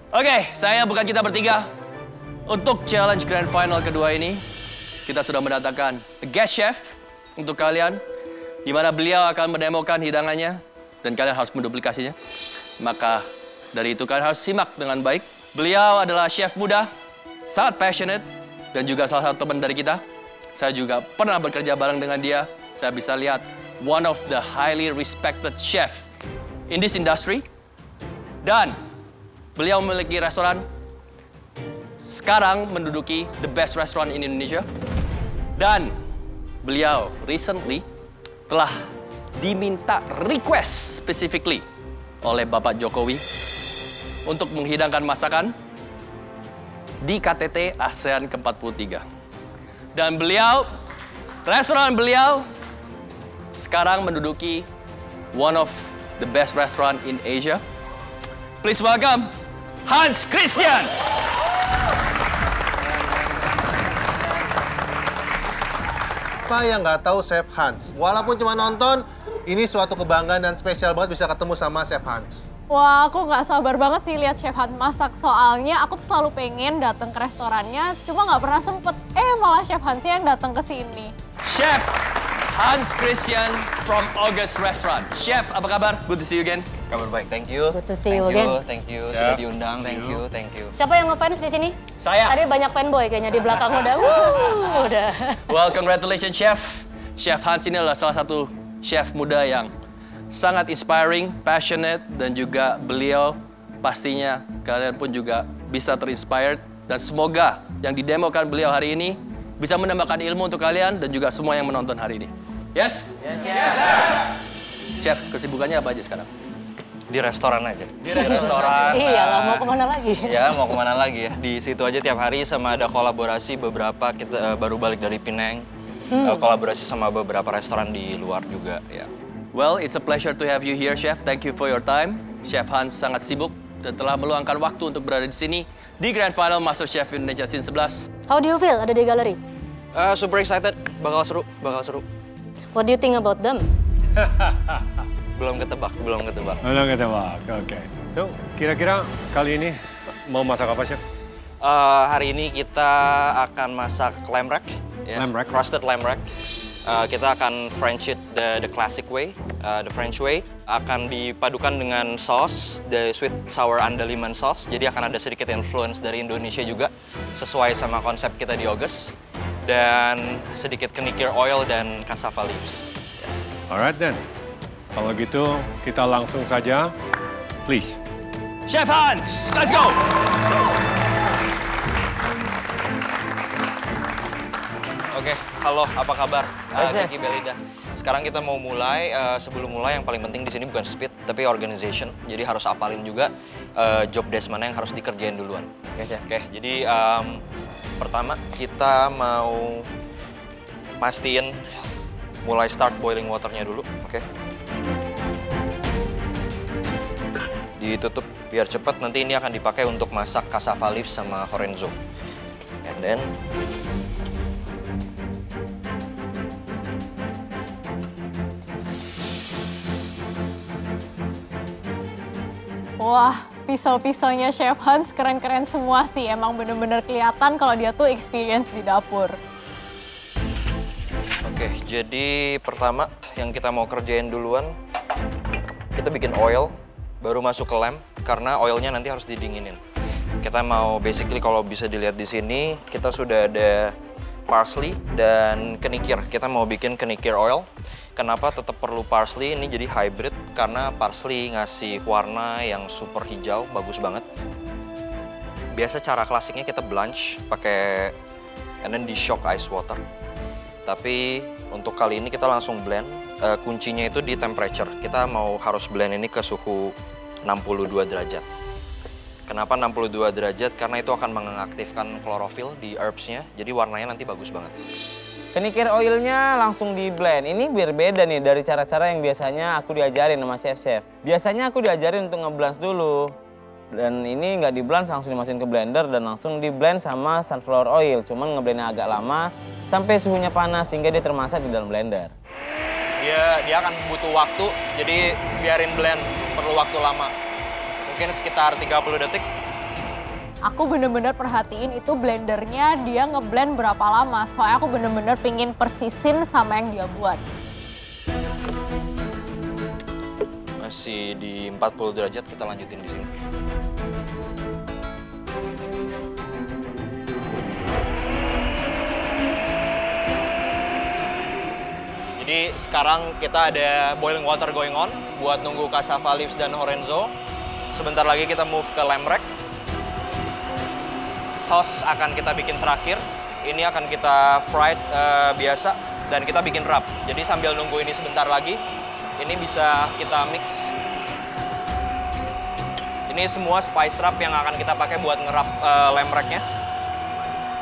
Oke, saya bukan kita bertiga. Untuk challenge grand final kedua ini, kita sudah mendatangkan guest chef untuk kalian, di mana beliau akan mendemokan hidangannya, dan kalian harus menduplikasinya. Maka dari itu kalian harus simak dengan baik. Beliau adalah chef muda, sangat passionate, dan juga salah satu teman dari kita. Saya juga pernah bekerja bareng dengan dia. Saya bisa lihat one of the highly respected chef in this industry. Dan beliau memiliki restoran, sekarang menduduki the best restaurant in Indonesia. Dan beliau recently telah diminta request specifically oleh Bapak Jokowi untuk menghidangkan masakan di KTT ASEAN ke-43. Dan beliau, restoran beliau sekarang menduduki one of the best restaurant in Asia. Please welcome Hans Christian. Siapa yang nggak tahu Chef Hans? Walaupun cuma nonton, ini suatu kebanggaan dan spesial banget bisa ketemu sama Chef Hans. Wah, aku nggak sabar banget sih lihat Chef Hans masak. Soalnya aku tuh selalu pengen datang ke restorannya, cuma nggak pernah sempet. Malah Chef Hans yang datang ke sini. Chef Hans Christian from August Restaurant. Chef, apa kabar? Good to see you again. Kabar baik, thank you. Good to see you again. Thank you, sudah diundang, thank you. Siapa yang ngefans di sini? Saya. Tadi banyak fanboy kayaknya di belakang udah. Udah. Well, congratulations Chef. Chef Hans ini adalah salah satu chef muda yang sangat inspiring, passionate, dan juga beliau pastinya kalian pun juga bisa terinspired. Dan semoga yang didemokan beliau hari ini bisa menambahkan ilmu untuk kalian dan juga semua yang menonton hari ini. Yes? Yes, yes. Chef, kesibukannya apa aja sekarang? Di restoran aja. Di restoran. Iyalah, mau kemana lagi? Ya, mau kemana lagi ya. Di situ aja tiap hari sama ada kolaborasi beberapa, kita baru balik dari Penang. Kolaborasi sama beberapa restoran di luar juga, ya. Well, it's a pleasure to have you here, Chef. Thank you for your time. Chef Hans sangat sibuk dan telah meluangkan waktu untuk berada di sini di Grand Final MasterChef Indonesia Season 11. How do you feel ada di galeri? Super excited, bakal seru, bakal seru. What do you think about them? Belum ketebak. Belum ketebak, oke. So, kira-kira kali ini mau masak apa, Chef? Hari ini kita akan masak lamb rack. Ya, Lamb rack. Crusted lamb rack. Kita akan French it the classic way, the French way. Akan dipadukan dengan sauce, the sweet sour andaliman sauce. Jadi akan ada sedikit influence dari Indonesia juga, sesuai sama konsep kita di August. Dan sedikit kenikir oil dan cassava leaves. Alright then. Kalau gitu, kita langsung saja. Please. Chef Hans, let's go! Oke, halo, apa kabar? Kiki Belinda. Sekarang kita mau mulai. Sebelum mulai, yang paling penting di sini bukan speed, tapi organization. Jadi harus apalin juga job desk mana yang harus dikerjain duluan. Oke, jadi pertama kita mau pastiin mulai start boiling waternya dulu. Oke. Ditutup biar cepat. Nanti ini akan dipakai untuk masak cassava leaves sama chorizo. And then Wah, pisau-pisaunya Chef Hans keren-keren semua sih. Emang bener-bener kelihatan kalau dia tuh experience di dapur. Oke, jadi pertama yang kita mau kerjain duluan, kita bikin oil, baru masuk ke lamb, karena oilnya nanti harus didinginin. Kita mau basically kalau bisa dilihat di sini, kita sudah ada parsley dan kenikir. Kita mau bikin kenikir oil. Kenapa tetap perlu parsley? Ini jadi hybrid karena parsley ngasih warna yang super hijau, bagus banget. Biasa cara klasiknya kita blanch pakai and then di shock ice water. Tapi untuk kali ini kita langsung blend. Kuncinya itu di temperature. Kita mau harus blend ini ke suhu 62 derajat. Kenapa 62 derajat? Karena itu akan mengaktifkan klorofil di herbs-nya, jadi warnanya nanti bagus banget. Kenikir oilnya langsung di blend. Ini biar beda nih dari cara-cara yang biasanya aku diajarin sama chef-chef. Biasanya aku diajarin untuk nge-blend dulu. Dan ini nggak di-blend, langsung dimasukin ke blender dan langsung di-blend sama sunflower oil. Cuman nge-blendnya agak lama sampai suhunya panas sehingga dia termasak di dalam blender. Dia akan butuh waktu, jadi biarin blend, perlu waktu lama. Mungkin sekitar 30 detik. Aku bener-bener perhatiin itu blendernya dia ngeblend berapa lama. Soalnya aku bener-bener pingin persisin sama yang dia buat. Masih di 40 derajat, kita lanjutin di sini. Jadi sekarang kita ada boiling water going on buat nunggu cassava leaves dan horenzo. Sebentar lagi kita move ke lamb rack. Sauce akan kita bikin terakhir. Ini akan kita fried biasa dan kita bikin wrap. Jadi sambil nunggu ini sebentar lagi, ini bisa kita mix. Ini semua spice wrap yang akan kita pakai buat ngerap lamb rack-nya.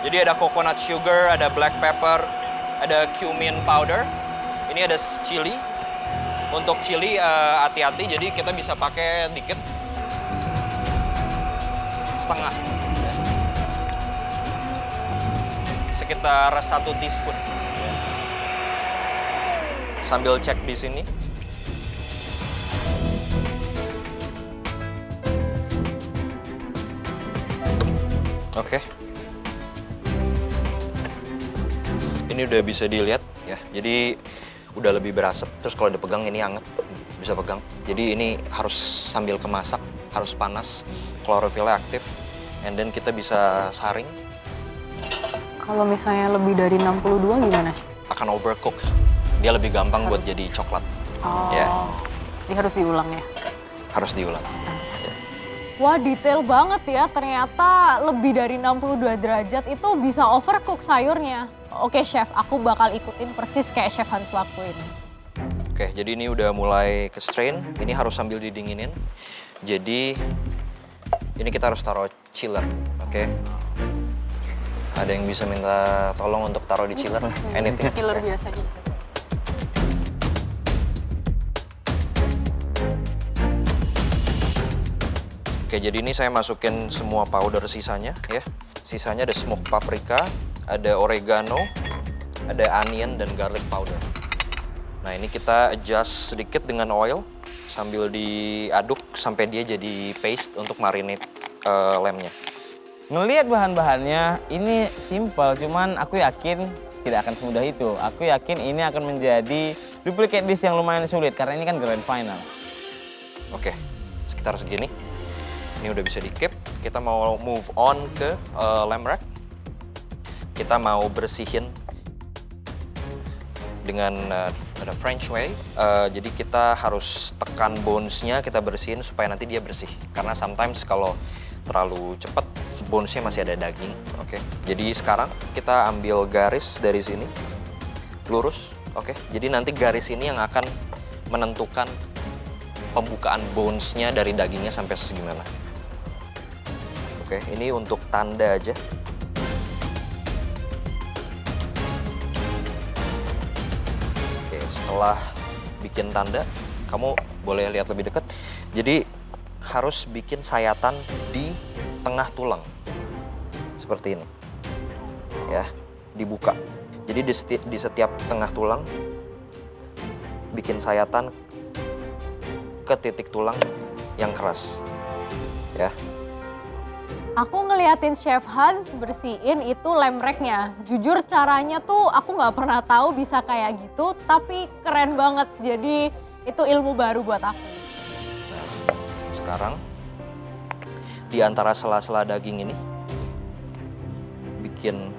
Jadi ada coconut sugar, ada black pepper, ada cumin powder. Ini ada chili. Untuk chili hati-hati, jadi kita bisa pakai dikit. Setengah. Sekitar 1 teaspoon. Sambil cek di sini. Oke. Ini udah bisa dilihat ya. Jadi udah lebih berasap. Terus kalau dipegang ini hangat, bisa pegang. Jadi ini harus sambil kemasak, harus panas, klorofilnya aktif, and then kita bisa saring. Kalau misalnya lebih dari 62 gimana? Akan overcook. Dia lebih gampang buat jadi coklat. Oh, Ya, ini harus diulang ya? harus diulang. Wah, detail banget ya. Ternyata lebih dari 62 derajat itu bisa overcook sayurnya. Oke, Chef, aku bakal ikutin persis kayak Chef Hans lakuin. Oke, jadi ini udah mulai ke strain. Ini harus sambil didinginin. Jadi ini kita harus taruh chiller, oke? Ada yang bisa minta tolong untuk taruh di chiller? Anything? Chiller Oke. biasa gitu. Oke, jadi ini saya masukin semua powder sisanya ya. Sisanya ada smoked paprika, ada oregano, ada onion dan garlic powder. Nah, ini kita adjust sedikit dengan oil sambil diaduk sampai dia jadi paste untuk marinate lamb-nya. Ngelihat bahan-bahannya ini simple, cuman aku yakin tidak akan semudah itu. Aku yakin ini akan menjadi duplicate dish yang lumayan sulit karena ini kan grand final. Oke, sekitar segini. Ini udah bisa di-keep. Kita mau move on ke lamb rack. Kita mau bersihin dengan ada French way. Jadi kita harus tekan bones-nya, kita bersihin supaya nanti dia bersih. Karena sometimes kalau terlalu cepat, bones-nya masih ada daging. Oke. Jadi sekarang kita ambil garis dari sini, lurus. Oke. Jadi nanti garis ini yang akan menentukan pembukaan bones-nya dari dagingnya sampai segimana. Oke, ini untuk tanda aja. Oke, setelah bikin tanda, kamu boleh lihat lebih dekat. Jadi harus bikin sayatan di tengah tulang. Seperti ini. Ya, dibuka. Jadi di setiap tengah tulang bikin sayatan ke titik tulang yang keras. Ya. Aku ngeliatin Chef Hans bersihin itu lamb rack-nya. Jujur caranya tuh aku nggak pernah tahu bisa kayak gitu, tapi keren banget. Jadi itu ilmu baru buat aku. Nah, sekarang di antara sela-sela daging ini bikin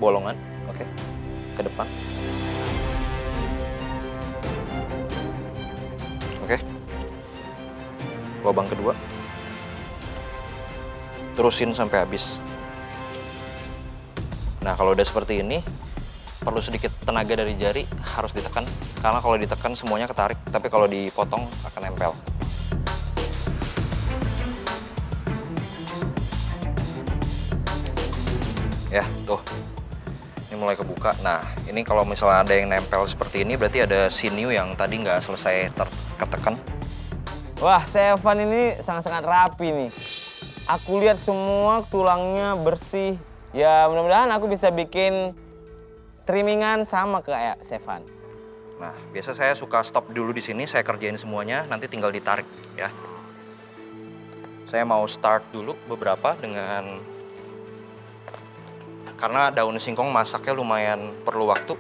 bolongan, oke, ke depan. Oke. Lubang kedua. Terusin sampai habis. Nah, kalau udah seperti ini, perlu sedikit tenaga dari jari, harus ditekan. Karena kalau ditekan semuanya ketarik, tapi kalau dipotong akan nempel. Ya, tuh. Ini mulai kebuka. Nah, ini kalau misalnya ada yang nempel seperti ini, berarti ada sinew yang tadi nggak selesai ketekan. Wah, Chef Hans ini sangat-sangat rapi nih. Aku lihat semua tulangnya bersih. Ya mudah-mudahan aku bisa bikin trimmingan sama kayak Chef Hans. Nah, biasa saya suka stop dulu di sini, saya kerjain semuanya, nanti tinggal ditarik ya. Saya mau start dulu beberapa karena daun singkong masaknya lumayan perlu waktu.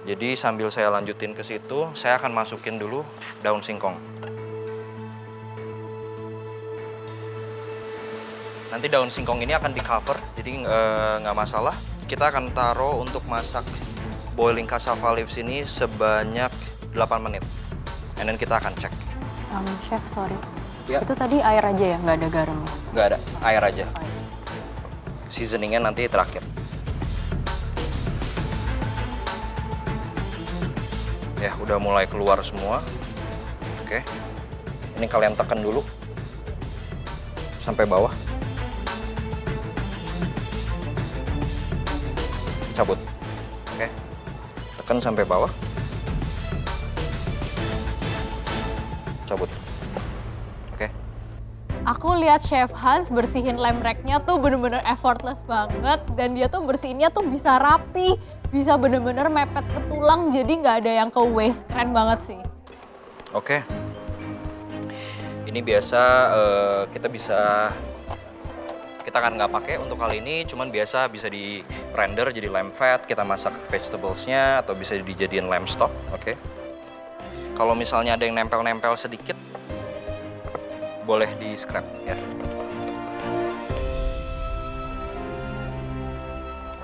Jadi sambil saya lanjutin ke situ, saya akan masukin dulu daun singkong. Nanti daun singkong ini akan di cover, jadi nggak masalah. Kita akan taruh untuk masak boiling cassava leaves ini sebanyak 8 menit. And then kita akan cek. Chef, sorry. Ya. Itu tadi air aja ya, nggak ada garam ya? Nggak ada, air aja. Seasoningnya nanti terakhir. Ya, udah mulai keluar semua. Oke. Ini kalian tekan dulu. Sampai bawah. Cabut. Oke. Tekan sampai bawah. Cabut. Oke. Aku lihat Chef Hans bersihin lem rack-nya tuh bener-bener effortless banget. Dan dia tuh bersihinnya tuh bisa rapi, bisa bener-bener mepet ke tulang, jadi nggak ada yang ke waste. Keren banget sih. Oke. Ini biasa kita kan nggak pakai untuk kali ini, cuman biasa bisa di render jadi lamb fat, kita masak vegetablesnya atau bisa dijadiin lamb stock. Oke. Kalau misalnya ada yang nempel-nempel sedikit, boleh di scrap ya.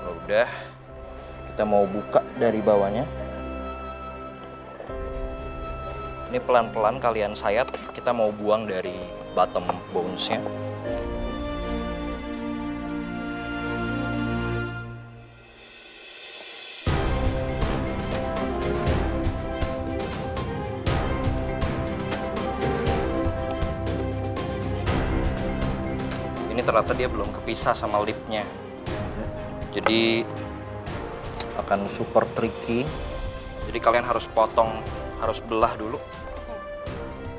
Kalau udah, kita mau buka dari bawahnya. Ini pelan-pelan kalian sayat, kita mau buang dari bottom bones-nya. Ini ternyata dia belum kepisah sama lipnya. Jadi akan super tricky. Jadi kalian harus potong, harus belah dulu.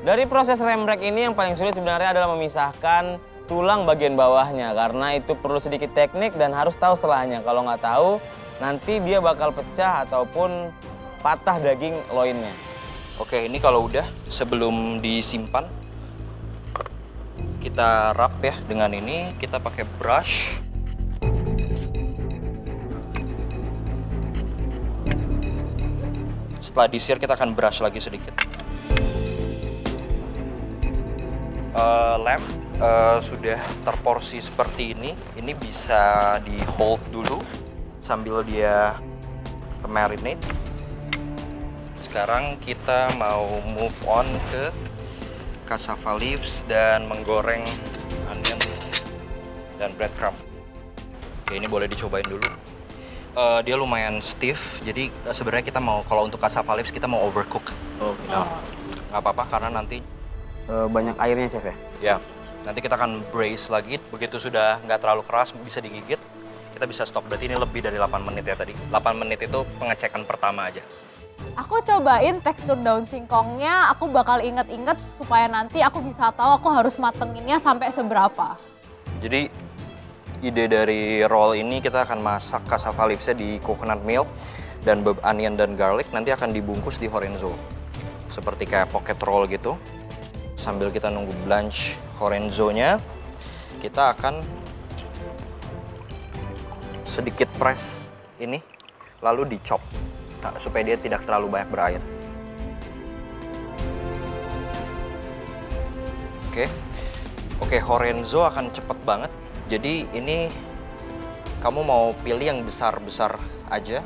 Dari proses lamb rack ini yang paling sulit sebenarnya adalah memisahkan tulang bagian bawahnya. Karena itu perlu sedikit teknik dan harus tahu selahnya. Kalau nggak tahu, nanti dia bakal pecah ataupun patah daging loinnya. Oke, ini kalau udah, sebelum disimpan, kita wrap ya dengan ini. Kita pakai brush. Setelah di-sear, kita akan brush lagi sedikit. Lamb sudah terporsi seperti ini. Ini bisa di-hold dulu sambil dia marinate. Sekarang kita mau move on ke cassava leaves dan menggoreng onion dan breadcrumb. Oke, ini boleh dicobain dulu. Dia lumayan stiff, jadi sebenarnya kita mau, kalau untuk cassava leaves kita mau overcook. Nggak apa-apa karena nanti Banyak airnya, Chef ya? ya nanti kita akan braise lagi. Begitu sudah nggak terlalu keras, bisa digigit, kita bisa stop. Berarti ini lebih dari 8 menit ya tadi. 8 menit itu pengecekan pertama aja. Aku cobain tekstur daun singkongnya, aku bakal inget-inget supaya nanti aku bisa tahu aku harus matenginnya sampai seberapa. Jadi ide dari roll ini, kita akan masak cassava leaves-nya di coconut milk dan onion dan garlic, nanti akan dibungkus di horenzo. Seperti kayak pocket roll gitu. Sambil kita nunggu blanch horenzo-nya, kita akan sedikit press ini, lalu di-chop. Nah, supaya dia tidak terlalu banyak berair. Oke, horenzo akan cepet banget. Jadi ini kamu mau pilih yang besar-besar aja,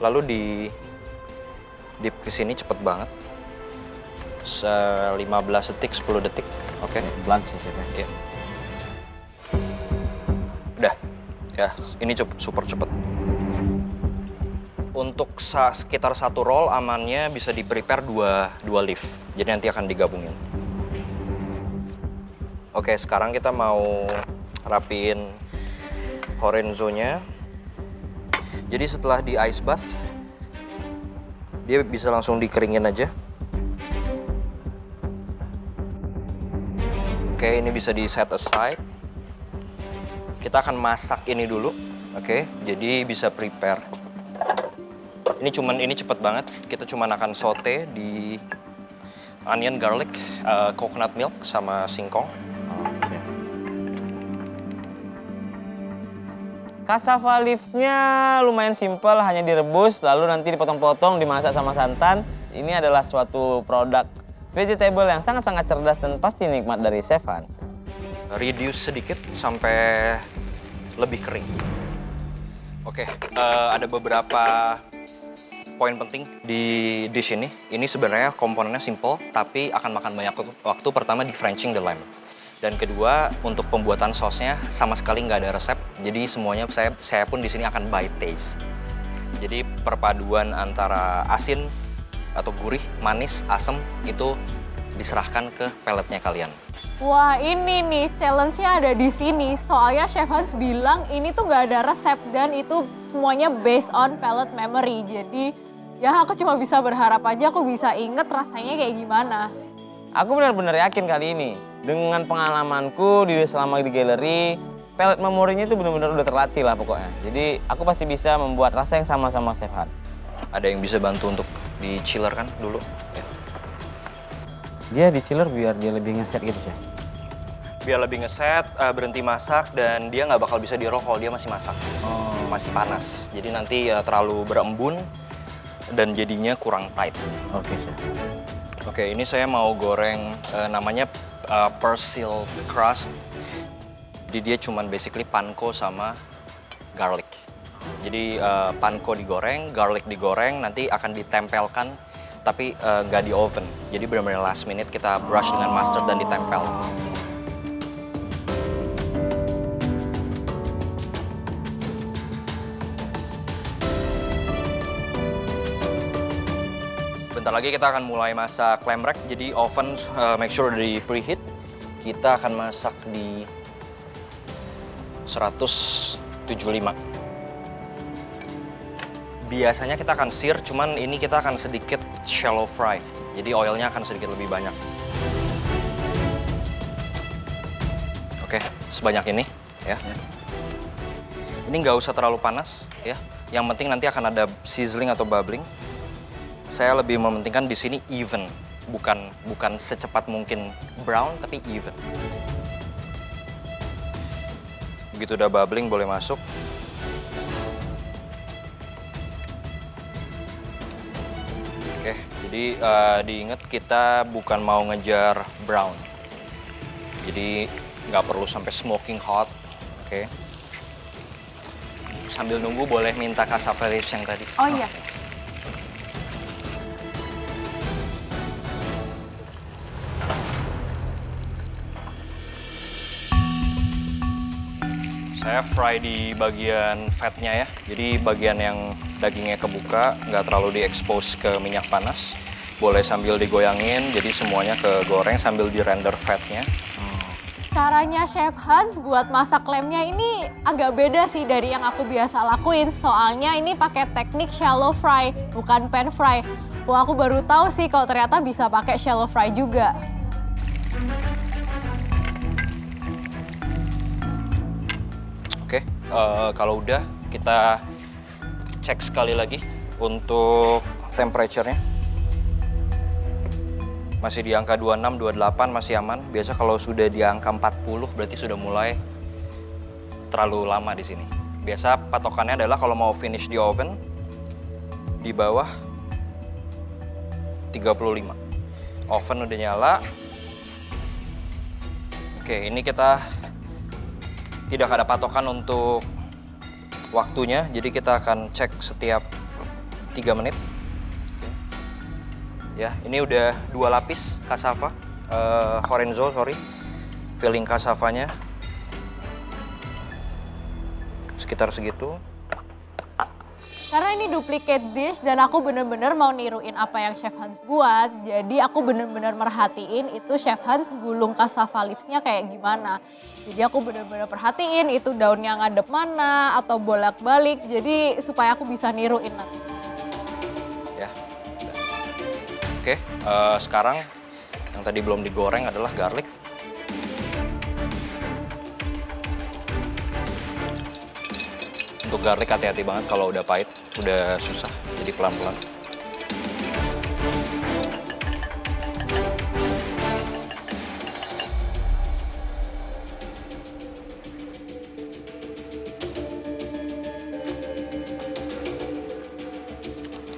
lalu di dip ke sini cepet banget. 15 detik, 10 detik. Oke. Blanch ya, Chef ya? Iya. Udah. Ya, ini super cepet. Untuk sekitar 1 roll amannya bisa di-prepare 2 leaf. Jadi nanti akan digabungin. Oke, sekarang kita mau rapiin horenzo-nya. Jadi setelah di ice bath, dia bisa langsung dikeringin aja. Oke, ini bisa di set aside. Kita akan masak ini dulu. Oke, jadi bisa prepare. Ini cepet banget. Kita cuman akan saute di onion, garlic, coconut milk sama singkong. Cassava leaf-nya lumayan simpel, hanya direbus lalu nanti dipotong-potong, dimasak sama santan. Ini adalah suatu produk vegetable yang sangat-sangat cerdas dan pasti nikmat dari Chef Hans. Reduce sedikit sampai lebih kering. Oke, ada beberapa poin penting di dish ini. Ini sebenarnya komponennya simple, tapi akan makan banyak waktu. Pertama di Frenching the lamb. Dan kedua, untuk pembuatan sausnya sama sekali nggak ada resep. Jadi semuanya saya pun di sini akan by taste. Jadi perpaduan antara asin atau gurih, manis, asam itu diserahkan ke peletnya kalian. Wah, ini nih challenge-nya ada di sini. Soalnya Chef Hans bilang ini tuh nggak ada resep dan itu semuanya based on palate memory. Jadi ya aku cuma bisa berharap aja aku bisa inget rasanya kayak gimana. Aku benar-benar yakin kali ini. Dengan pengalamanku selama di galeri, palate memorinya itu benar-benar udah terlatih lah pokoknya. Jadi aku pasti bisa membuat rasa yang sama-sama Chef Hans. Ada yang bisa bantu untuk di chiller kan dulu? Ya. Dia di chiller biar dia lebih ngeset gitu Chef. Biar lebih ngeset, berhenti masak, dan dia nggak bakal bisa di-roll kalau dia masih masak. Masih panas. Jadi nanti terlalu berembun dan jadinya kurang tight. Oke Chef. Oke, ini saya mau goreng namanya persil crust. Jadi dia cuman basically panko sama garlic. Jadi panko digoreng, garlic digoreng, nanti akan ditempelkan tapi nggak di oven. Jadi benar-benar last minute kita brush dengan mustard dan ditempel. Bentar lagi kita akan mulai masak lamb rack, jadi oven make sure di preheat. Kita akan masak di 175. Biasanya kita akan sear, cuman ini kita akan sedikit shallow fry. Jadi oilnya akan sedikit lebih banyak. Oke, sebanyak ini ya. Ini nggak usah terlalu panas ya. Yang penting nanti akan ada sizzling atau bubbling. Saya lebih mementingkan di sini even, bukan secepat mungkin brown, tapi even. Begitu udah bubbling, boleh masuk. Oke, jadi diingat kita bukan mau ngejar brown. Jadi nggak perlu sampai smoking hot, oke. Sambil nunggu boleh minta cassava leaves yang tadi. Oh iya. Saya fry di bagian fatnya ya, jadi bagian yang dagingnya kebuka, nggak terlalu diekspos ke minyak panas. Boleh sambil digoyangin, jadi semuanya kegoreng sambil di-render fatnya. Caranya Chef Hans buat masak lamb-nya ini agak beda sih dari yang aku biasa lakuin. Soalnya ini pakai teknik shallow fry, bukan pan fry. Wah, aku baru tahu sih kalau ternyata bisa pakai shallow fry juga. Oke, kalau udah kita cek sekali lagi untuk temperature-nya. Masih di angka 26, 28 masih aman. Biasa kalau sudah di angka 40 berarti sudah mulai terlalu lama di sini. Biasa patokannya adalah kalau mau finish di oven di bawah 35. Oven udah nyala. Oke, ini kita tidak ada patokan untuk waktunya, jadi kita akan cek setiap 3 menit. Ya, ini udah 2 lapis cassava, chorizo, filling cassavanya sekitar segitu. Karena ini duplicate dish dan aku bener-bener mau niruin apa yang Chef Hans buat. Jadi aku bener-bener merhatiin itu Chef Hans gulung cassava leaves-nya kayak gimana. Jadi aku bener-bener perhatiin itu daunnya ngadep mana atau bolak-balik. Jadi supaya aku bisa niruin nanti. Ya. Oke, sekarang yang tadi belum digoreng adalah garlic. Untuk garlic hati-hati banget kalau udah pahit, udah susah, jadi pelan-pelan.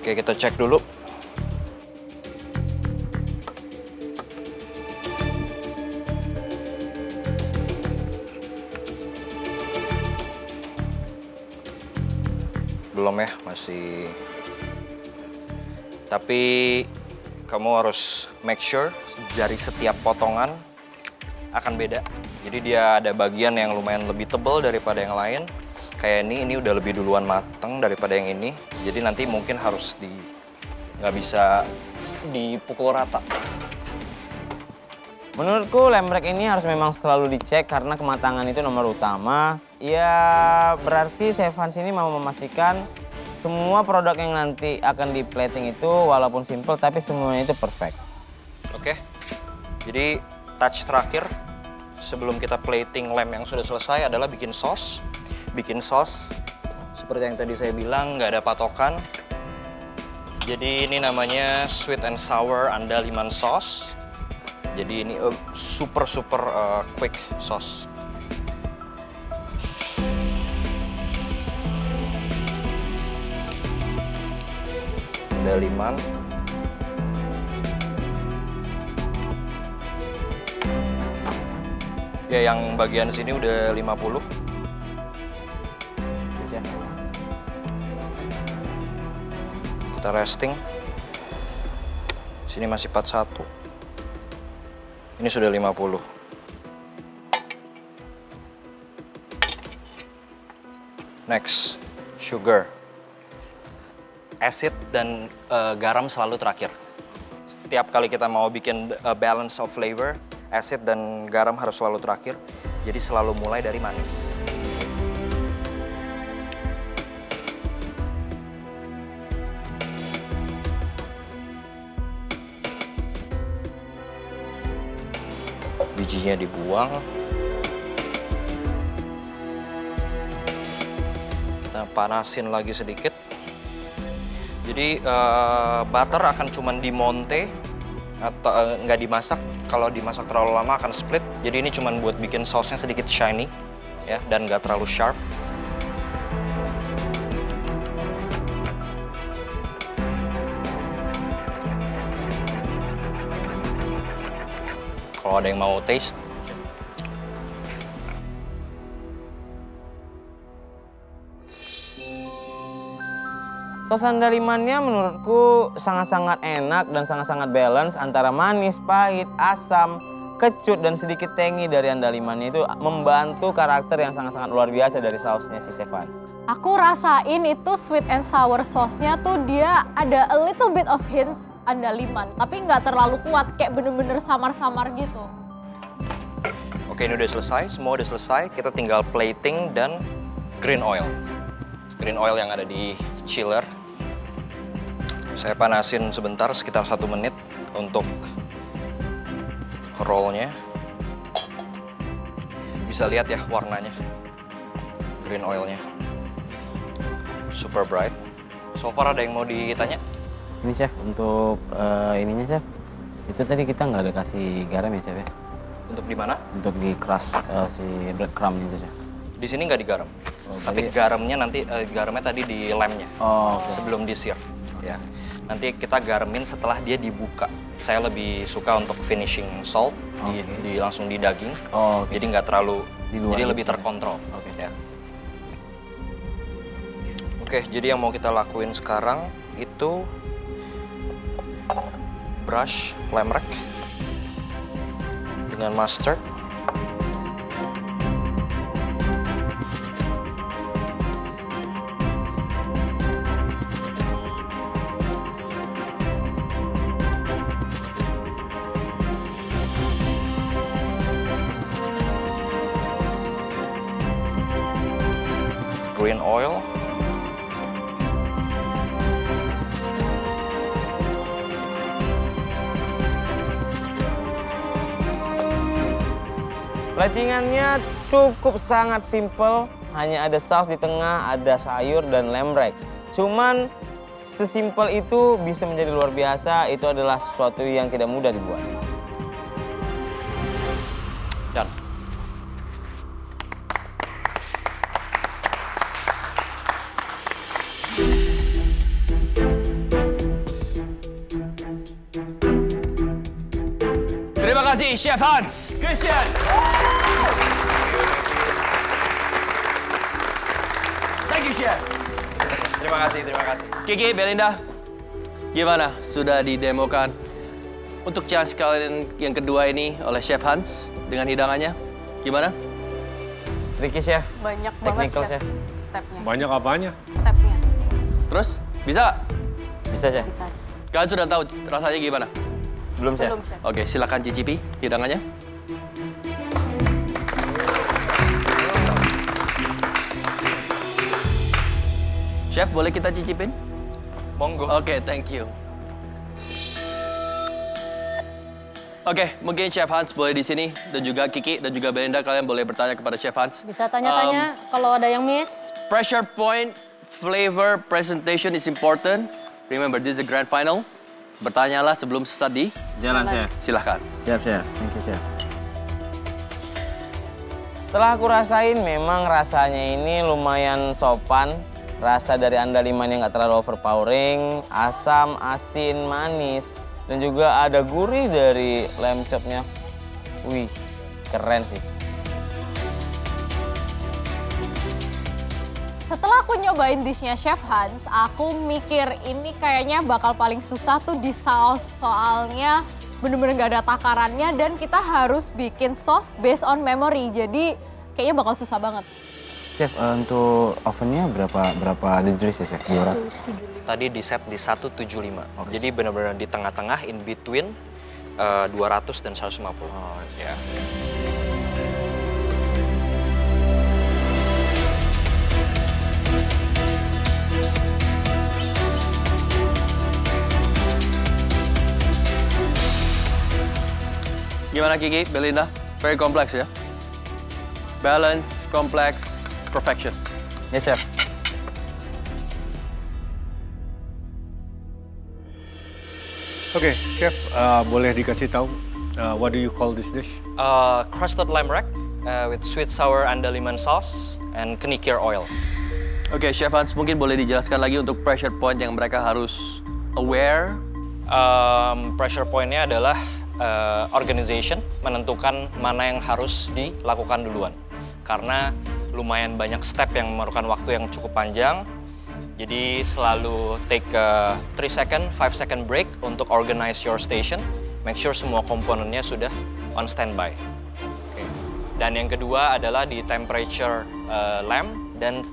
Oke, kita cek dulu. Belum ya, masih. Tapi kamu harus make sure dari setiap potongan akan beda. Jadi dia ada bagian yang lumayan lebih tebal daripada yang lain. Kayak ini udah lebih duluan mateng daripada yang ini. Jadi nanti mungkin harus nggak bisa dipukul rata. Menurutku lemrek ini harus memang selalu dicek karena kematangan itu nomor utama. Ya berarti Chef Hans ini mau memastikan semua produk yang nanti akan di plating itu walaupun simple tapi semuanya itu perfect. Oke, jadi touch terakhir sebelum kita plating lem yang sudah selesai adalah bikin sos. Bikin sos, seperti yang tadi saya bilang, nggak ada patokan. Jadi ini namanya sweet and sour andaliman sauce. Jadi ini super quick sauce. Andaliman. Ya yang bagian sini udah 50. Kita resting. Sini masih 41. Ini sudah 50. Next, sugar. Acid dan garam selalu terakhir. Setiap kali kita mau bikin balance of flavor, acid dan garam harus selalu terakhir. Jadi selalu mulai dari manis. Bijinya dibuang. Kita panasin lagi sedikit. Jadi butter akan cuma dimonte atau nggak dimasak. Kalau dimasak terlalu lama akan split. Jadi ini cuma buat bikin sausnya sedikit shiny ya dan nggak terlalu sharp. Kalau ada yang mau taste. Sos andalimannya menurutku sangat-sangat enak dan sangat-sangat balance antara manis, pahit, asam, kecut, dan sedikit tangy dari andalimannya itu membantu karakter yang sangat-sangat luar biasa dari sausnya si Chef Hans. Aku rasain itu sweet and sour sauce-nya tuh dia ada a little bit of hint andaliman, tapi nggak terlalu kuat, kayak bener-bener samar-samar gitu. Oke, ini udah selesai, semua udah selesai. Kita tinggal plating dan green oil. Green oil yang ada di chiller. Saya panasin sebentar, sekitar 1 menit untuk rollnya. Bisa lihat ya warnanya, green oilnya. Super bright. So far ada yang mau ditanya? Ini Chef, untuk ininya Chef, itu tadi kita nggak ada kasih garam ya Chef ya? Untuk di mana? Untuk di crush si breadcrumb itu Chef. Di sini nggak digaram. Oh, tapi garamnya nanti garamnya tadi di lemnya. Oh, okay. Sebelum di-sear. Ya. Nanti kita garamin setelah dia dibuka. Saya lebih suka untuk finishing salt langsung di daging. Oh, okay. Jadi nggak terlalu, jadi lebih terkontrol. Okay. Ya. Oke, jadi yang mau kita lakuin sekarang itu brush lemrek dengan mustard. Green oil. Platingannya cukup sangat simple, hanya ada saus di tengah, ada sayur dan lemrek. Cuman sesimpel itu bisa menjadi luar biasa, itu adalah sesuatu yang tidak mudah dibuat. Dan dari Chef Hans, Christian. Thank you, Chef. Terima kasih, terima kasih. Kiki, Belinda, gimana? Sudah didemokan untuk challenge kalian yang kedua ini oleh Chef Hans dengan hidangannya? Gimana? Tricky, Chef. Banyak Technical, banget, Chef. Stepnya. Banyak apanya? Stepnya. Terus? Bisa? Bisa, Chef? Bisa. Kalian sudah tahu rasanya gimana? Belum, Chef. Belum, Chef. Oke, silakan cicipi hidangannya. Chef, boleh kita cicipin? Monggo. Oke, thank you. Oke, mungkin Chef Hans boleh di sini dan juga Kiki dan juga Belinda, kalian boleh bertanya kepada Chef Hans. Bisa tanya-tanya kalau ada yang miss. Pressure point, flavor, presentation is important. Remember, this is a grand final. Bertanyalah sebelum sesat di Jalan, Chef. silahkan. Siap, Chef. Thank you, Chef. Setelah aku rasain, memang rasanya ini lumayan sopan. Rasa dari andaliman yang nggak terlalu overpowering, asam, asin, manis, dan juga ada gurih dari lamb chopnya. Wih, keren sih. Setelah aku nyobain dishnya Chef Hans, aku mikir ini kayaknya bakal paling susah tuh di saus. Soalnya bener-bener gak ada takarannya dan kita harus bikin sauce based on memory. Jadi kayaknya bakal susah banget. Chef, untuk ovennya berapa degrees ya, Chef? 200? Tadi di set di 175. Jadi benar-benar di tengah-tengah, in between 200 dan 150. Oh, ya. Gimana Kiki, Belinda? Very complex ya? Balance, complex, perfection. Yes, Chef. Oke, Chef, boleh dikasih tahu what do you call this dish? Crusted lamb rack with sweet sour andaliman sauce and kenikir oil. Oke, Chef Hans, mungkin boleh dijelaskan lagi untuk pressure point yang mereka harus aware. Pressure point-nya adalah organization menentukan mana yang harus dilakukan duluan. Karena lumayan banyak step yang memerlukan waktu yang cukup panjang. Jadi selalu take a 3 second, 5 second break untuk organize your station. Make sure semua komponennya sudah on standby. Okay. Dan yang kedua adalah di temperature lamb dan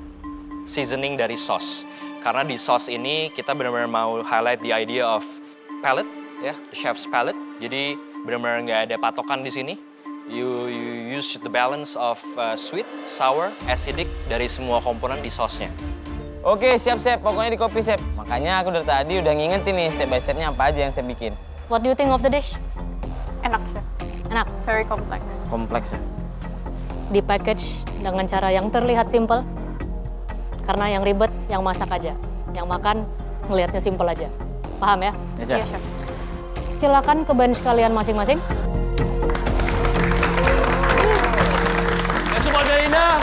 seasoning dari sauce. Karena di sauce ini kita benar-benar mau highlight the idea of palate, ya, chef's palate. Jadi benar-benar nggak ada patokan di sini. You use the balance of sweet, sour, acidic dari semua komponen di sauce-nya. Oke, siap, Chef. Pokoknya di copy, Chef. Makanya aku dari tadi udah ngingetin nih step by step-nya apa aja yang saya bikin. What do you think of the dish? Enak, Chef. Enak. Very complex. Kompleks, Chef. Di package dengan cara yang terlihat simple. Karena yang ribet, yang masak aja. Yang makan, ngelihatnya simple aja. Paham ya? Ya, Chef. Iya, Chef. Silakan ke bench kalian masing-masing. Ya, semua Belinda.